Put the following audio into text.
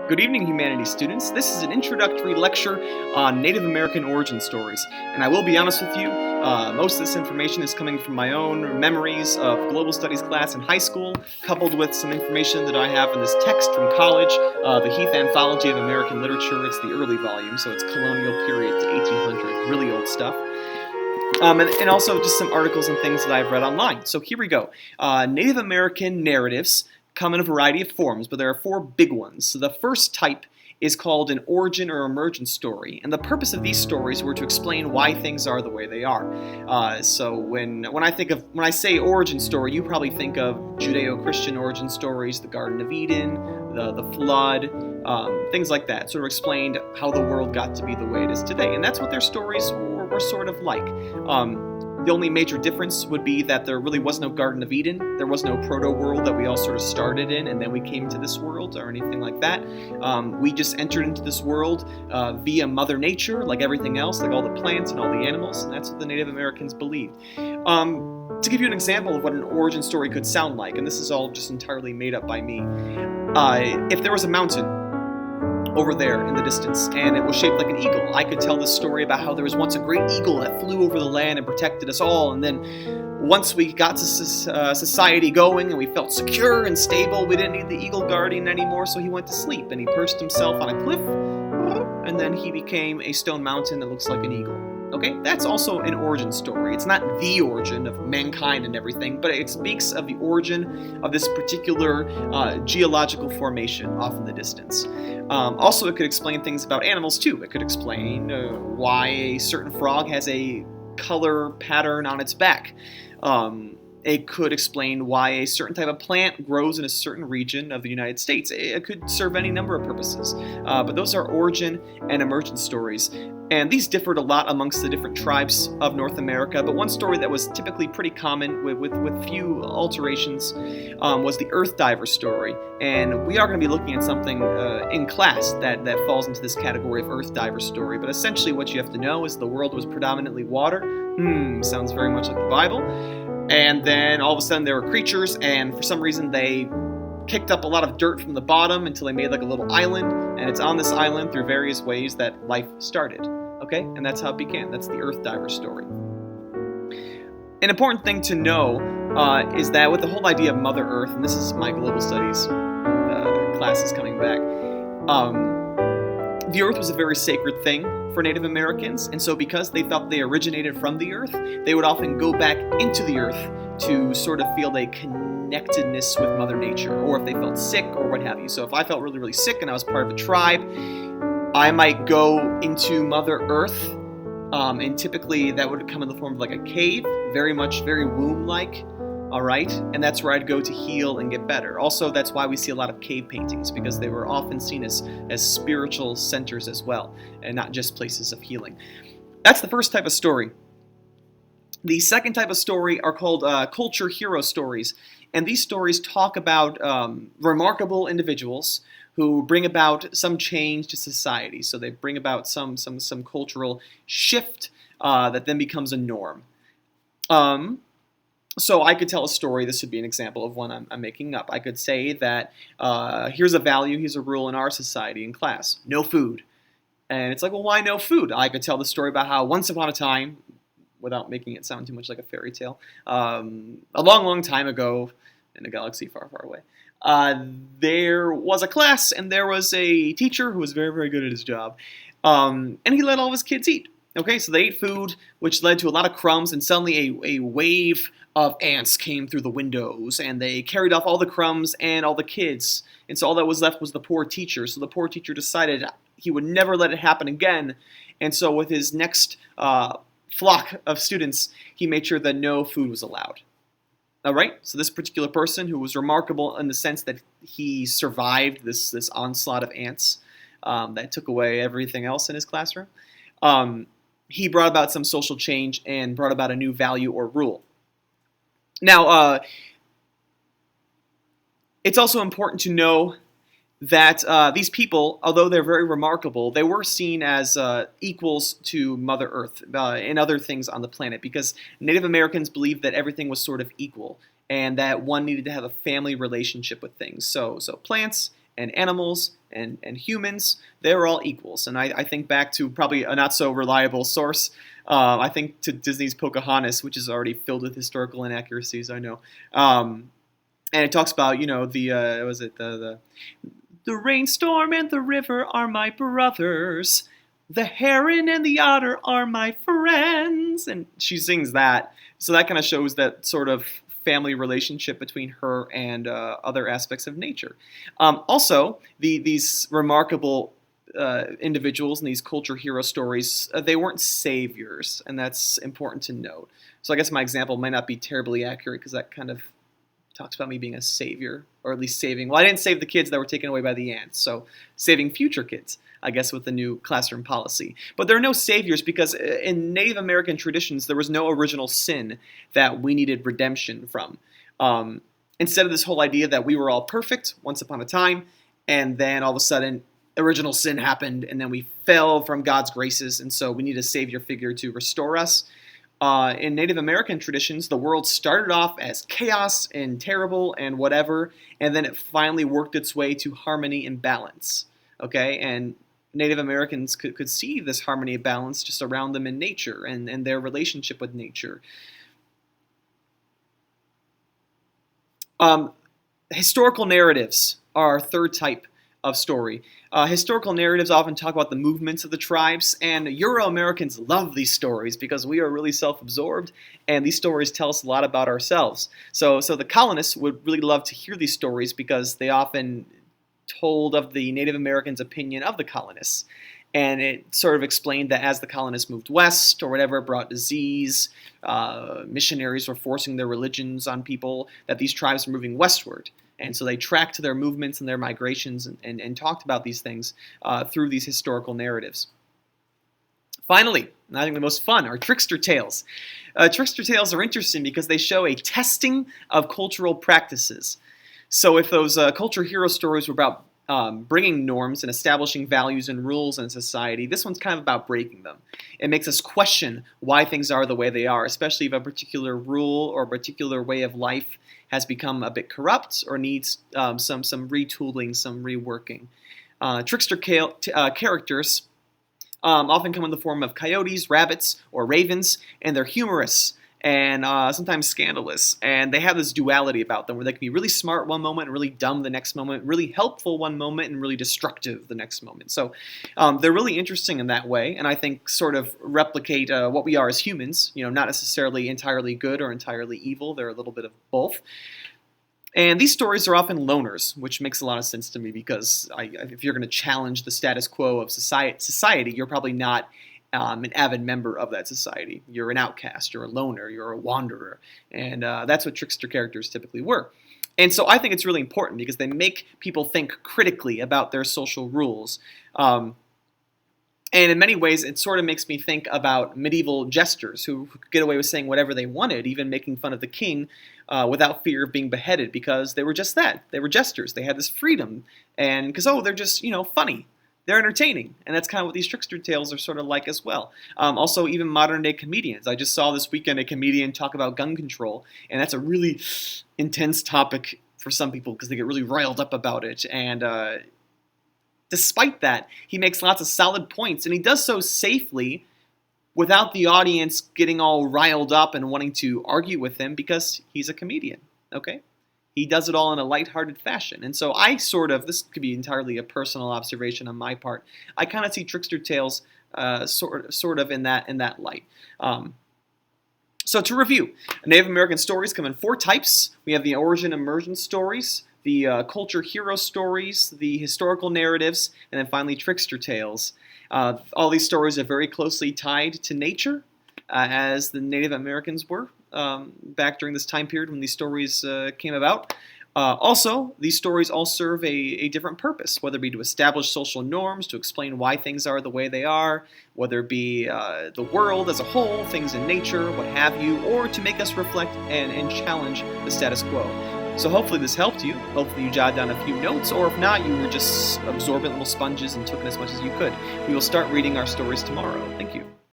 Good evening, humanities students. This is an introductory lecture on Native American origin stories. And I will be honest with you, most of this information is coming from my own memories of global studies class in high school, coupled with some information that I have in this text from college, the Heath Anthology of American Literature. It's the early volume, so it's colonial period to 1800, really old stuff. And also just some articles and things that I've read online. So here we go. Native American narratives come in a variety of forms, but there are four big ones. So the first type is called an origin or emergence story, and the purpose of these stories were to explain why things are the way they are. So when I say origin story, you probably think of Judeo-Christian origin stories, the Garden of Eden, the flood, things like that. Sort of explained how the world got to be the way it is today, and that's what their stories were sort of like. The only major difference would be that there really was no Garden of Eden. There was no proto-world that we all sort of started in and then we came to this world or anything like that. We just entered into this world via Mother Nature, like everything else, like all the plants and all the animals, and that's what the Native Americans believed. To give you an example of what an origin story could sound like, and this is all just entirely made up by me, if there was a mountain over there in the distance, and it was shaped like an eagle, I could tell this story about how there was once a great eagle that flew over the land and protected us all, and then once we got to society going and we felt secure and stable, we didn't need the eagle guardian anymore, so he went to sleep, and he perched himself on a cliff, and then he became a stone mountain that looks like an eagle. Okay, that's also an origin story. It's not the origin of mankind and everything, but it speaks of the origin of this particular geological formation off in the distance. Also, it could explain things about animals too. It could explain why a certain frog has a color pattern on its back. It could explain why a certain type of plant grows in a certain region of the United States. It could serve any number of purposes. But those are origin and emergence stories. And these differed a lot amongst the different tribes of North America. But one story that was typically pretty common with few alterations was the Earth Diver story. And we are going to be looking at something in class that falls into this category of Earth Diver story. But essentially what you have to know is the world was predominantly water. Sounds very much like the Bible. And then all of a sudden there were creatures, and for some reason they kicked up a lot of dirt from the bottom until they made like a little island, and it's on this island through various ways that life started. Okay? And that's how it began. That's the Earth Diver story. An important thing to know is that with the whole idea of Mother Earth, and this is my global studies classes coming back, the Earth was a very sacred thing for Native Americans, and so because they thought they originated from the Earth, they would often go back into the Earth to sort of feel a connectedness with Mother Nature, or if they felt sick or what have you. So if I felt really, really sick and I was part of a tribe, I might go into Mother Earth, and typically that would come in the form of like a cave, very womb-like. All right, and that's where I'd go to heal and get better. Also, that's why we see a lot of cave paintings, because they were often seen as spiritual centers as well, and not just places of healing. That's the first type of story. The second type of story are called culture hero stories, and these stories talk about remarkable individuals who bring about some change to society. So they bring about some cultural shift that then becomes a norm. So I could tell a story. This would be an example of one I'm making up. I could say that here's a value, here's a rule in our society in class. No food. And it's like, well, why no food? I could tell the story about how once upon a time, without making it sound too much like a fairy tale, a long, long time ago in a galaxy far, far away, there was a class and there was a teacher who was very, very good at his job. And he let all of his kids eat. Okay, so they ate food, which led to a lot of crumbs, and suddenly a wave of ants came through the windows, and they carried off all the crumbs and all the kids. And so all that was left was the poor teacher. So the poor teacher decided he would never let it happen again. And so with his next flock of students, he made sure that no food was allowed. All right, so this particular person, who was remarkable in the sense that he survived this onslaught of ants that took away everything else in his classroom, he brought about some social change and brought about a new value or rule. Now, it's also important to know that these people, although they're very remarkable, they were seen as equals to Mother Earth and other things on the planet, because Native Americans believed that everything was sort of equal and that one needed to have a family relationship with things. So plants and animals and humans, they're all equals. And I think back to probably a not so reliable source. I think to Disney's Pocahontas, which is already filled with historical inaccuracies, I know. And it talks about, was it the rainstorm and the river are my brothers. The heron and the otter are my friends. And she sings that. So that kind of shows that sort of family relationship between her and other aspects of nature. Also, these remarkable individuals in these culture hero stories, they weren't saviors, and that's important to note. So I guess my example might not be terribly accurate because that kind of talks about me being a savior, or at least saving. Well, I didn't save the kids that were taken away by the ants, so saving future kids, I guess, with the new classroom policy. But there are no saviors because in Native American traditions, there was no original sin that we needed redemption from. Instead of this whole idea that we were all perfect once upon a time, and then all of a sudden, original sin happened, and then we fell from God's graces, and so we need a savior figure to restore us. In Native American traditions, the world started off as chaos and terrible and whatever, and then it finally worked its way to harmony and balance. Okay, and Native Americans could see this harmony and balance just around them in nature and their relationship with nature. Historical narratives are our third type of story. Historical narratives often talk about the movements of the tribes, and Euro-Americans love these stories because we are really self-absorbed, and these stories tell us a lot about ourselves. So the colonists would really love to hear these stories because they often told of the Native Americans' opinion of the colonists. And it sort of explained that as the colonists moved west or whatever, it brought disease, missionaries were forcing their religions on people, that these tribes were moving westward. And so they tracked their movements and their migrations and talked about these things through these historical narratives. Finally, and I think the most fun, are trickster tales. Trickster tales are interesting because they show a testing of cultural practices. So if those culture hero stories were about bringing norms and establishing values and rules in a society, this one's kind of about breaking them. It makes us question why things are the way they are, especially if a particular rule or a particular way of life has become a bit corrupt or needs some retooling, some reworking. Trickster characters often come in the form of coyotes, rabbits, or ravens, and they're humorous and sometimes scandalous. And they have this duality about them where they can be really smart one moment and really dumb the next moment, really helpful one moment and really destructive the next moment. So they're really interesting in that way, and I think sort of replicate what we are as humans, not necessarily entirely good or entirely evil. They're a little bit of both. And these stories are often loners, which makes a lot of sense to me because if you're going to challenge the status quo of society, you're probably not an avid member of that society. You're an outcast, you're a loner, you're a wanderer, and that's what trickster characters typically were. And so I think it's really important because they make people think critically about their social rules. And in many ways, it sort of makes me think about medieval jesters who could get away with saying whatever they wanted, even making fun of the king without fear of being beheaded because they were just that. They were jesters. They had this freedom. And because, they're just, funny. They're entertaining, and that's kind of what these trickster tales are sort of like as well. Also, even modern-day comedians. I just saw this weekend a comedian talk about gun control, and that's a really intense topic for some people because they get really riled up about it. And despite that, he makes lots of solid points, and he does so safely without the audience getting all riled up and wanting to argue with him because he's a comedian, okay? He does it all in a lighthearted fashion. And so this could be entirely a personal observation on my part, I kind of see trickster tales sort of in that light. So to review, Native American stories come in 4 types. We have the origin immersion stories, the culture hero stories, the historical narratives, and then finally trickster tales. All these stories are very closely tied to nature, as the Native Americans were back during this time period when these stories came about. Also, these stories all serve a different purpose, whether it be to establish social norms, to explain why things are the way they are, whether it be the world as a whole, things in nature, what have you, or to make us reflect and challenge the status quo. So hopefully this helped you. Hopefully you jotted down a few notes, or if not, you were just absorbent little sponges and took in as much as you could. We will start reading our stories tomorrow. Thank you.